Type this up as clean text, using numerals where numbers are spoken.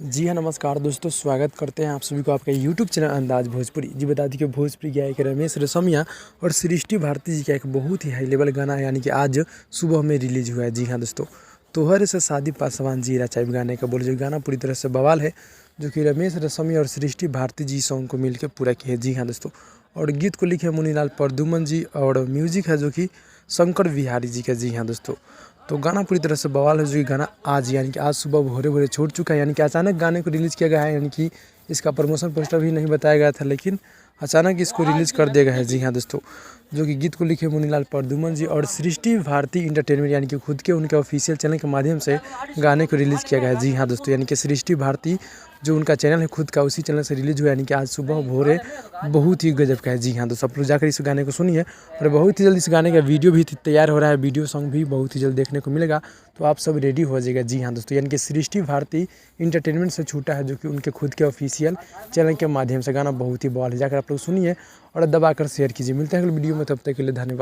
जी हाँ, नमस्कार दोस्तों, स्वागत करते हैं आप सभी को आपका यूट्यूब चैनल अंदाज़ भोजपुरी। जी बता दी कि भोजपुरी गायक रमेश रेशमिया और सृष्टि भारती जी का एक बहुत ही हाई लेवल गाना है, यानी कि आज सुबह में रिलीज हुआ है। जी हाँ दोस्तों, तोहरे से शादी पासवान जी राचाई गाने का बोले जो गाना पूरी तरह से बवाल है, जो कि रमेश रेशमिया और सृष्टि भारती जी सॉन्ग को मिलकर पूरा किया है। जी हाँ दोस्तों, और गीत को लिखे मुनीलाल परदुमन जी और म्यूजिक है जो कि शंकर बिहारी जी का। जी हाँ दोस्तों, तो गाना पूरी तरह से बवाल है, जो कि गाना आज यानी कि आज सुबह भोरे भोरे छूट चुका है, यानी कि अचानक गाने को रिलीज़ किया गया है। यानी कि इसका प्रमोशन पोस्टर भी नहीं बताया गया था, लेकिन अचानक इसको रिलीज़ कर दिया गया है। जी हाँ दोस्तों, जो कि गीत को लिखे मुनीलाल परदुमन जी और सृष्टि भारती इंटरटेनमेंट यानी कि खुद के उनके ऑफिशियल चैनल के माध्यम से गाने को रिलीज़ किया गया है। जी हाँ दोस्तों, यानी कि सृष्टि भारती जो उनका चैनल है खुद का, उसी चैनल से रिलीज़ हुआ, यानी कि आज सुबह भोरे बहुत ही गजब का है। जी हाँ दोस्तों, आप लोग जाकर इस गाने को सुनिए और बहुत ही जल्द इस गाने का वीडियो भी तैयार हो रहा है। वीडियो सॉन्ग भी बहुत ही जल्द देखने को मिलेगा, तो आप सब रेडी हो जाइएगा। जी हाँ दोस्तों, यानी कि सृष्टि भारती इंटरटेनमेंट से छूटा है, जो कि उनके खुद के ऑफिशियल चैनल के माध्यम से गाना बहुत ही बवाल है। जाकर आप लोग सुनिए और दबाकर शेयर कीजिए। मिलते हैं अगले वीडियो में, तब तक के लिए धन्यवाद।